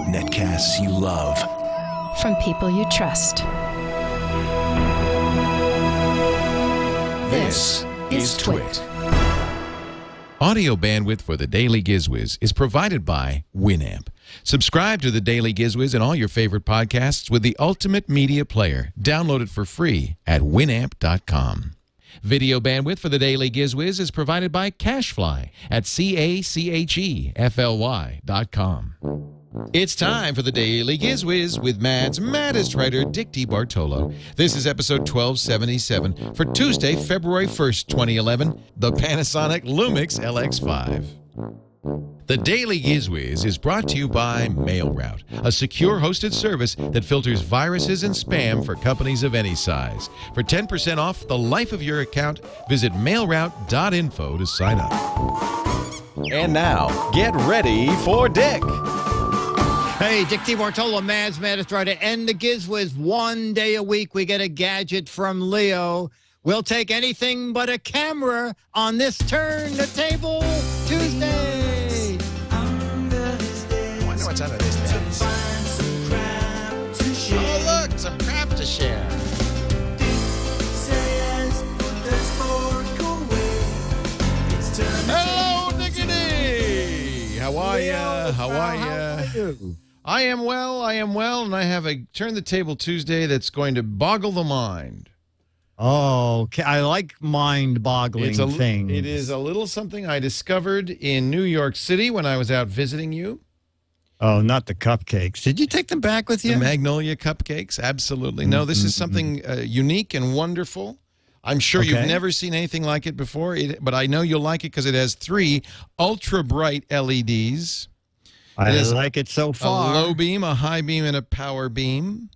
Netcasts you love. From people you trust. This is TWiT. Audio bandwidth for the Daily GizWiz is provided by Winamp. Subscribe to the Daily GizWiz and all your favorite podcasts with the ultimate media player. Download it for free at winamp.com. Video bandwidth for the Daily GizWiz is provided by CashFly at CACHEFLY.com. It's time for the Daily GizWiz with Mad's maddest writer, Dick DeBartolo. This is episode 1277 for Tuesday, February 1st, 2011, the Panasonic Lumix LX5. The Daily GizWiz is brought to you by MailRoute, a secure hosted service that filters viruses and spam for companies of any size. For 10% off the life of your account, visit mailroute.info to sign up. And now, get ready for Dick. Hey, Dick DeBartolo, Mad's maddest writer, and the GizWiz. One day a week, we get a gadget from Leo. We'll take anything but a camera on this Turn the Table Tuesday. I wonder what's under this desk. Oh, look, some crap to share. Hello, Dickity. How are ya? How are ya? I am well, and I have a Turn the Table Tuesday that's going to boggle the mind. Oh, okay. I like mind-boggling things. It is a little something I discovered in New York City when I was out visiting you. Oh, not the cupcakes. Did you take them back with you? The Magnolia cupcakes? Absolutely. No, this is something unique and wonderful. I'm sure you've never seen anything like it before, but I know you'll like it because it has 3 ultra-bright LEDs. I like it so far. A low beam, a high beam, and a power beam.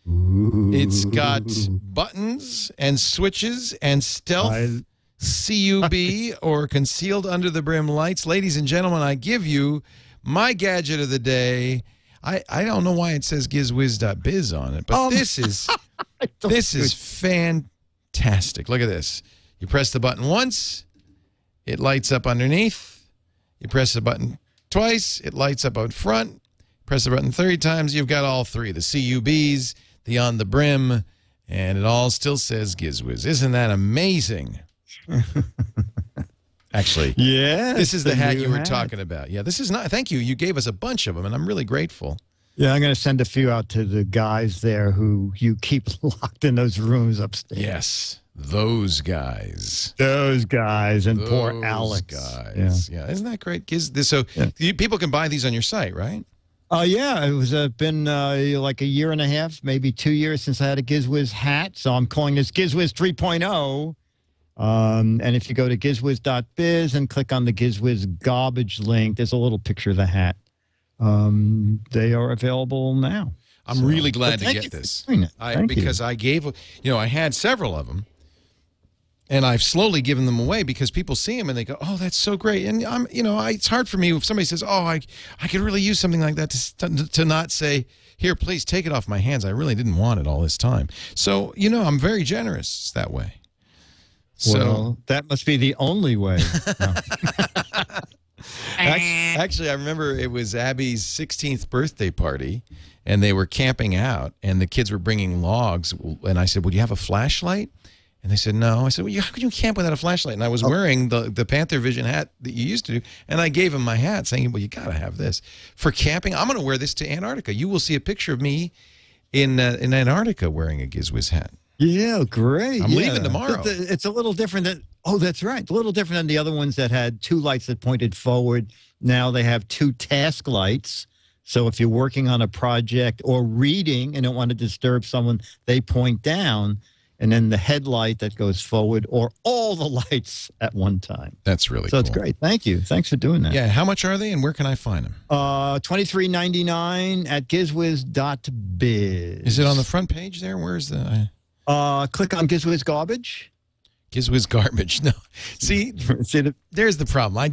Ooh. It's got buttons and switches and stealth CUB or concealed under the brim lights. Ladies and gentlemen, I give you my gadget of the day. I don't know why it says GizWiz.Biz on it, but this is fantastic. Look at this. You press the button once, it lights up underneath. You press the button twice, it lights up out front. Press the button 30 times, you've got all 3, the CUBs, the on the brim, and it all still says GizWiz. Isn't that amazing? Actually, yeah, this is the hat you were talking about. Yeah, this is not. Thank you. You gave us a bunch of them, and I'm really grateful. Yeah, I'm going to send a few out to the guys there who you keep locked in those rooms upstairs. Yes, those guys. Those guys and poor Alex. Guys. Yeah, isn't that great? So people can buy these on your site, right? Yeah, it was been like a year and a half, maybe 2 years since I had a GizWiz hat, so I'm calling this GizWiz 3.0. And if you go to GizWiz.Biz and click on the GizWiz garbage link, there's a little picture of the hat. They are available now. I'm really glad to get this. Because I gave, I had several of them. And I've slowly given them away because people see them and they go, "Oh, that's so great." And it's hard for me if somebody says, "Oh, I could really use something like that," to not say, "Here, please take it off my hands. I really didn't want it all this time." So, I'm very generous that way. Well, that must be the only way. Actually, I remember it was Abby's 16th birthday party, and they were camping out, and the kids were bringing logs. And I said, "Would you have a flashlight?" And they said, "No." I said, "Well, how could you camp without a flashlight?" And I was wearing the Panther Vision hat that you used to do. And I gave him my hat saying, "Well, you got to have this. For camping, I'm going to wear this to Antarctica. You will see a picture of me in Antarctica wearing a GizWiz hat." Yeah, great. I'm leaving tomorrow. It's a little different than, that's right. A little different than the other ones that had 2 lights that pointed forward. Now they have 2 task lights. So if you're working on a project or reading and don't want to disturb someone, they point down. And then the headlight that goes forward, or all the lights at one time. That's really cool. So it's great. Thank you. Thanks for doing that. Yeah. How much are they, and where can I find them? $23.99 at GizWiz.Biz. Is it on the front page there? Where's the? Click on GizWiz Garbage. GizWiz Garbage. No. See, there's the problem. I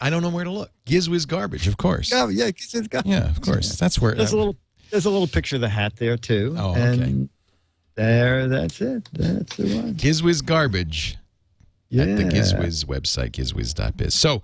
don't know where to look. GizWiz Garbage, of course. Oh yeah, GizWiz Garbage. Yeah, of course. That's where. There's a little picture of the hat there too. Oh, okay. That's it. That's the one. GizWiz Garbage at the GizWiz website, GizWiz.Biz. So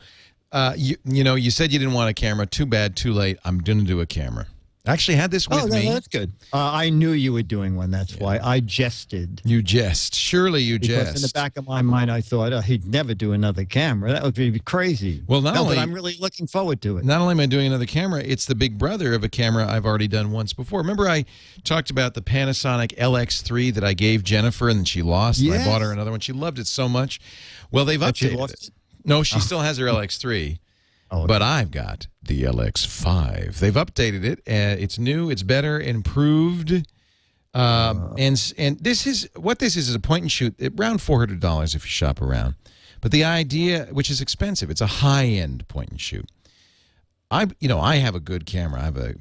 You know, you said you didn't want a camera. Too bad, too late. I'm going to do a camera. I actually had this with me. Oh, that's good. I knew you were doing one. That's why I jested. You jest. Surely you jest. Because in the back of my mind, I thought, he'd never do another camera. That would be crazy. Well, but I'm really looking forward to it. Not only am I doing another camera, it's the big brother of a camera I've already done once before. Remember I talked about the Panasonic LX5 that I gave Jennifer and then she lost? Yes. And I bought her another one. She loved it so much. Well, they've updated it. No, she still has her LX3. Oh, okay. But I've got the LX5. They've updated it. It's new. It's better, improved. And this is a point and shoot. Around $400 if you shop around. But the idea, which is expensive, it's a high-end point and shoot. I have a good camera. I have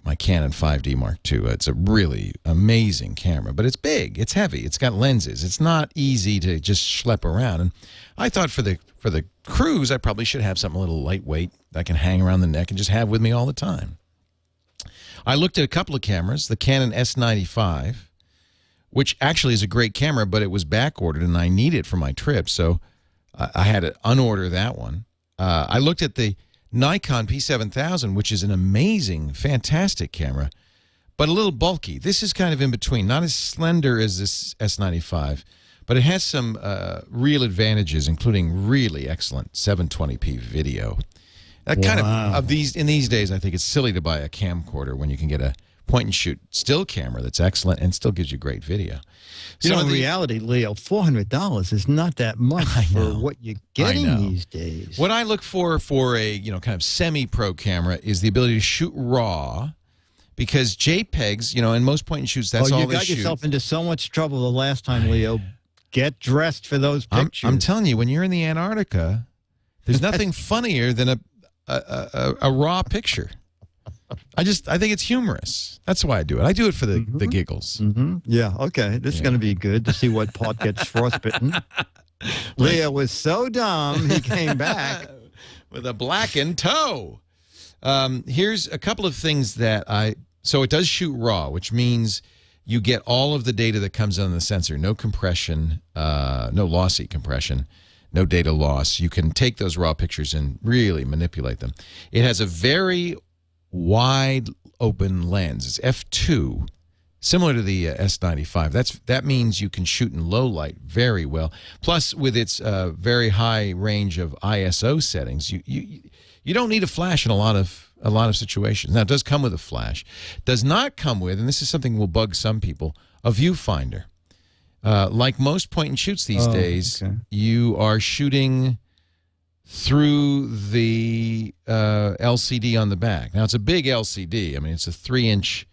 my Canon 5D Mark II. It's a really amazing camera, but it's big. It's heavy. It's got lenses. It's not easy to just schlep around. And I thought for the cruise, I probably should have something a little lightweight that I can hang around the neck and just have with me all the time. I looked at a couple of cameras, the Canon S95, which actually is a great camera, but it was back ordered and I need it for my trip, so I had to unorder that one. I looked at the Nikon P7000, which is an amazing, fantastic camera, but a little bulky. This is kind of in between, not as slender as this S95, but it has some real advantages, including really excellent 720p video. In these days, I think it's silly to buy a camcorder when you can get a point-and-shoot still camera that's excellent and still gives you great video. In reality, Leo, $400 is not that much for what you're getting these days. What I look for a kind of semi-pro camera is the ability to shoot RAW, because JPEGs, in most point-and-shoots, that's all they shoot. You got yourself into so much trouble the last time, Leo. Get dressed for those pictures. I'm telling you, when you're in the Antarctica, there's nothing funnier than a raw picture. I think it's humorous. That's why I do it. I do it for the giggles. Yeah, okay. This is going to be good to see what part gets frostbitten. Leo was so dumb, he came back with a blackened toe. Here's a couple of things that so it does shoot RAW, which means you get all of the data that comes on the sensor. No compression, no lossy compression, no data loss. You can take those RAW pictures and really manipulate them. It has a very wide open lens. It's f2, similar to the S95. That means you can shoot in low light very well. Plus, with its very high range of ISO settings, you don't need a flash in a lot of situations. Now, it does come with a flash. Does not come with, and this is something that will bug some people, a viewfinder. Like most point-and-shoots these days, you are shooting through the LCD on the back. Now, it's a big LCD. I mean, it's a 3-inch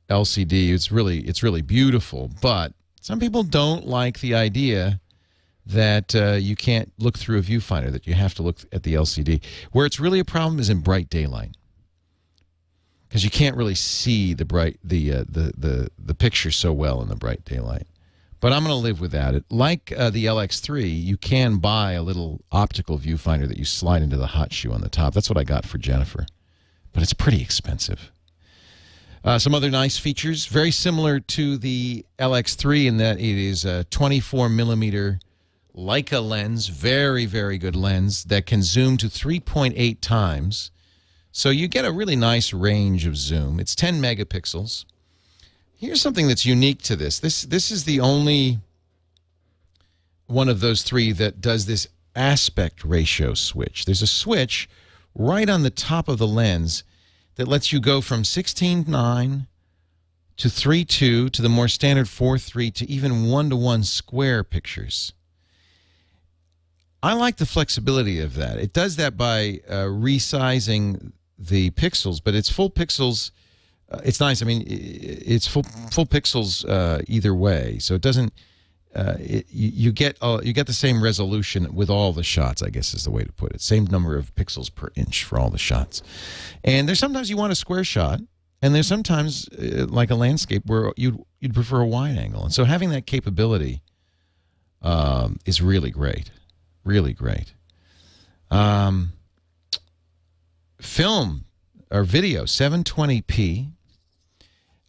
LCD. It's really beautiful. But some people don't like the idea that you can't look through a viewfinder, that you have to look at the LCD. Where it's really a problem is in bright daylight, because you can't really see the picture so well in the bright daylight. But I'm going to live without it. Like the LX3, you can buy a little optical viewfinder that you slide into the hot shoe on the top. That's what I got for Jennifer. But it's pretty expensive. Some other nice features, very similar to the LX3 in that it is a 24mm Leica lens, very, very good lens that can zoom to 3.8 times. So you get a really nice range of zoom. It's 10 megapixels. Here's something that's unique to this. This is the only one of those three that does this aspect ratio switch. There's a switch right on the top of the lens that lets you go from 16:9 to 3:2 to the more standard 4:3 to even 1:1 square pictures. I like the flexibility of that. It does that by resizing the pixels, but it's full pixels. It's nice. I mean, it's full pixels either way, so it doesn't. You get the same resolution with all the shots, I guess is the way to put it. Same number of pixels per inch for all the shots. And there's sometimes you want a square shot, and there's sometimes like a landscape where you'd prefer a wide angle. And so having that capability is really great, really great. Film or video 720p.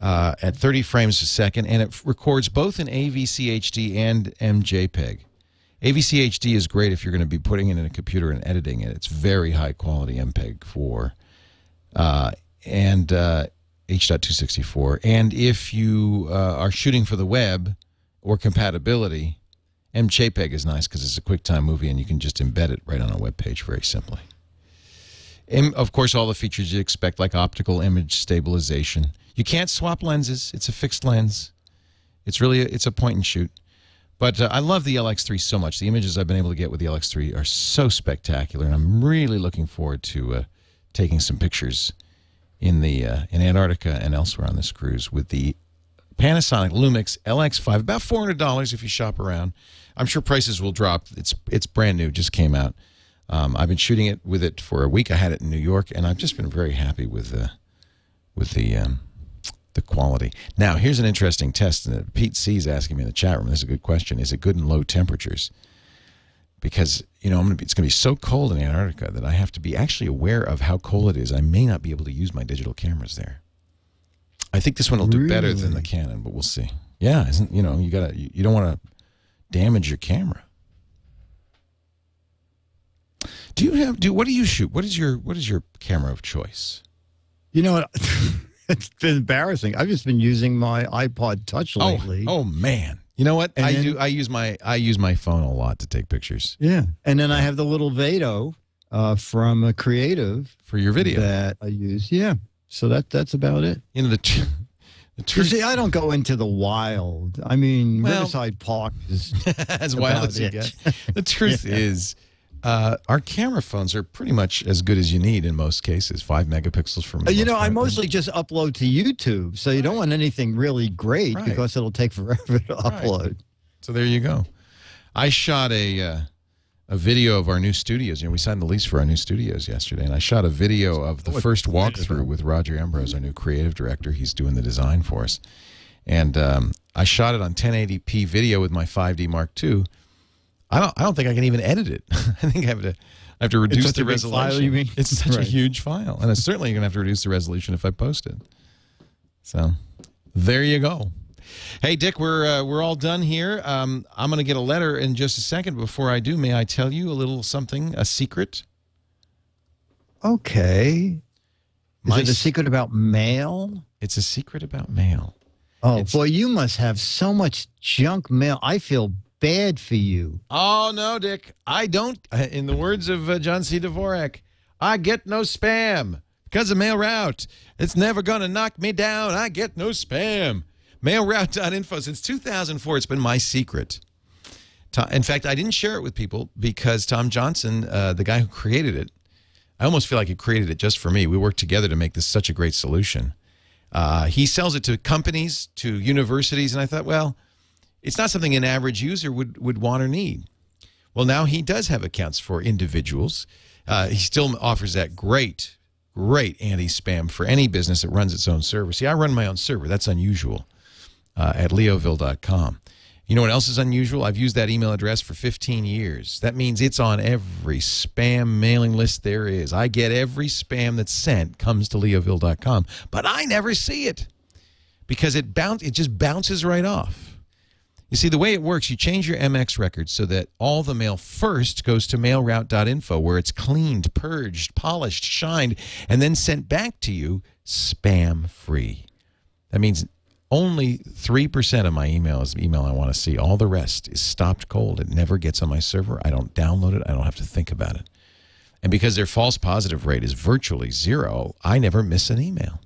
At 30 frames a second, and it records both in AVC HD and MJPEG. AVC HD is great if you're going to be putting it in a computer and editing it. It's very high quality MPEG-4 and H.264. And if you are shooting for the web or compatibility, MJPEG is nice because it's a QuickTime movie and you can just embed it right on a web page very simply. And of course, all the features you expect, like optical image stabilization. You can't swap lenses. It's a fixed lens. It's really it's a point and shoot. But I love the LX3 so much. The images I've been able to get with the LX3 are so spectacular, and I'm really looking forward to taking some pictures in Antarctica and elsewhere on this cruise with the Panasonic Lumix LX5. About $400 if you shop around. I'm sure prices will drop. It's brand new, just came out. I've been shooting it with it for a week. I had it in New York, and I've just been very happy with the quality. Now, here's an interesting test. Pete C is asking me in the chat room. This is a good question. Is it good in low temperatures? Because, you know, it's going to be so cold in Antarctica that I have to be actually aware of how cold it is. I may not be able to use my digital cameras there. I think this one will do better than the Canon, but we'll see. Yeah, you don't want to damage your camera. What do you shoot? What is your camera of choice? You know what? It's been embarrassing. I've just been using my iPod Touch lately. Oh man. You know what? I use my phone a lot to take pictures. Yeah. And then I have the little Vado from a Creative for your video that I use. Yeah. So that's about it. You know the truth. See, I don't go into the wild. I mean, Riverside Park is as wild as you get. The truth is, our camera phones are pretty much as good as you need in most cases. 5 megapixels for most I mostly just upload to YouTube, so you don't want anything really great because it'll take forever to upload. So there you go. I shot a video of our new studios. You know, we signed the lease for our new studios yesterday, and I shot a video of the first walkthrough with Roger Ambrose, our new creative director. He's doing the design for us. And I shot it on 1080p video with my 5D Mark II. I don't think I can even edit it. I think I have to reduce the resolution. File, you mean? It's such a huge file, and it's certainly going to have to reduce the resolution if I post it. So there you go. Hey, Dick, we're all done here. I'm going to get a letter in just a second. Before I do, may I tell you a little something, a secret? Okay. Is it a secret about mail? It's a secret about mail. Oh, boy, you must have so much junk mail. I feel bad for you. Oh, no, Dick. I don't. In the words of John C. Dvorak, I get no spam because of mail route. It's never going to knock me down. I get no spam. Mailroute.info. Since 2004, it's been my secret. In fact, I didn't share it with people because Tom Johnson, the guy who created it, I almost feel like he created it just for me. We worked together to make this such a great solution. He sells it to companies, to universities, and I thought, well, it's not something an average user would want or need. Well, now he does have accounts for individuals. He still offers that great anti-spam for any business that runs its own server. See, I run my own server. That's unusual at leoville.com. You know what else is unusual? I've used that email address for 15 years. That means it's on every spam mailing list there is. I get every spam that's sent comes to leoville.com, but I never see it because it just bounces right off. You see, the way it works, you change your MX records so that all the mail first goes to mailroute.info, where it's cleaned, purged, polished, shined, and then sent back to you spam-free. That means only 3% of my email is email I want to see. All the rest is stopped cold. It never gets on my server. I don't download it. I don't have to think about it. And because their false positive rate is virtually zero, I never miss an email.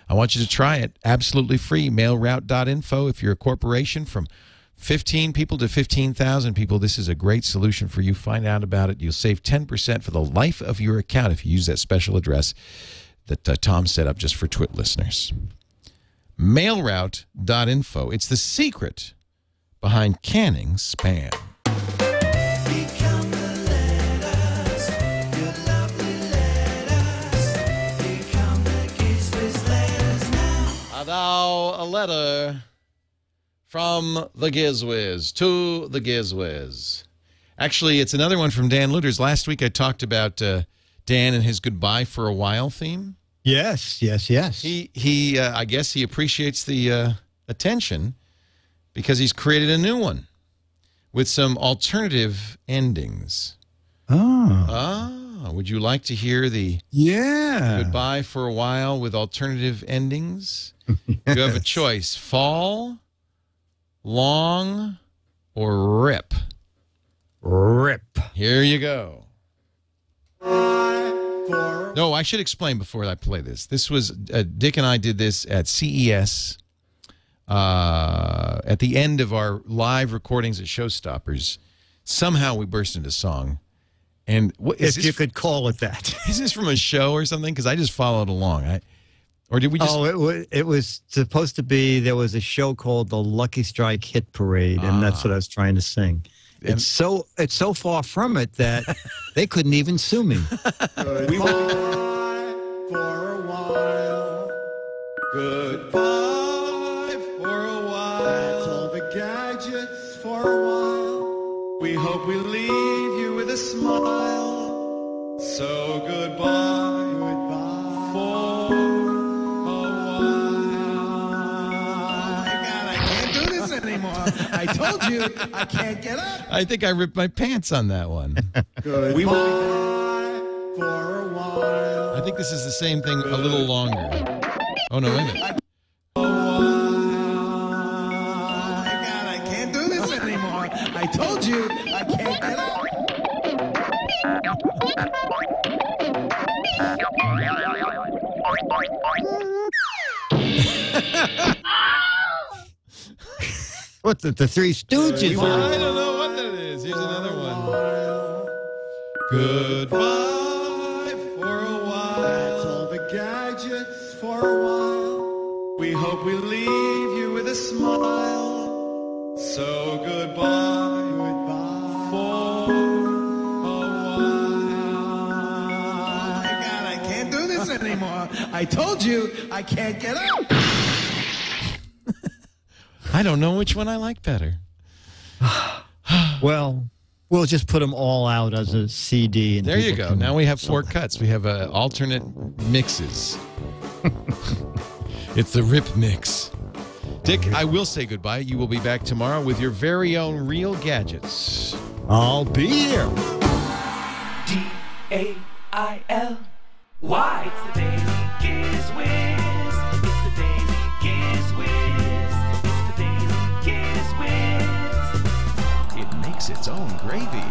I want you to try it absolutely free. Mailroute.info. If you're a corporation from 15 people to 15,000 people, this is a great solution for you. Find out about it. You'll save 10% for the life of your account if you use that special address that Tom set up just for TWiT listeners. Mailroute.info. It's the secret behind canning spam. Now a letter from the GizWiz to the GizWiz. Actually, it's another one from Dan Luters. Last week I talked about Dan and his goodbye for a while theme. Yes. He I guess he appreciates the attention because he's created a new one. with some alternative endings. Would you like to hear the goodbye for a while with alternative endings? Yes. You have a choice: fall, long, or rip. Rip. Here you go. No, I should explain before I play this. This was Dick and I did this at CES at the end of our live recordings at Showstoppers. Somehow we burst into song. And what is if you could call it that. Is this from a show or something? Because I just followed along. Or did we just? Oh, it was supposed to be. There was a show called the Lucky Strike Hit Parade, and that's what I was trying to sing. It's so far from it that they couldn't even sue me. Goodbye for a while. Goodbye for a while. That's all the gadgets for a while. We hope we leave you with a smile. So goodbye, goodbye for a while. God, I can't do this anymore. I told you I can't get up. I think I ripped my pants on that one. Goodbye for a while. I think this is the same thing a little longer. Oh, no, wait a minute. God, I can't do this anymore. I told you I can't get up. What, the Three Stooges? I don't know what that is. Here's another one. Goodbye for a while. That's all the gadgets for a while. We hope we leave you with a smile. So goodbye, goodbye for a while. God, I can't do this anymore. I told you I can't get up. I don't know which one I like better. Well, we'll just put them all out as a CD. And there you go. Now we have 4 cuts. We have alternate mixes. It's the Rip Mix. Dick, I will say goodbye. You will be back tomorrow with your very own Real Gadgets. I'll be here. DAILY. It's the Daily GizWiz. It's the Daily GizWiz. It's the Daily GizWiz. It makes its own gravy.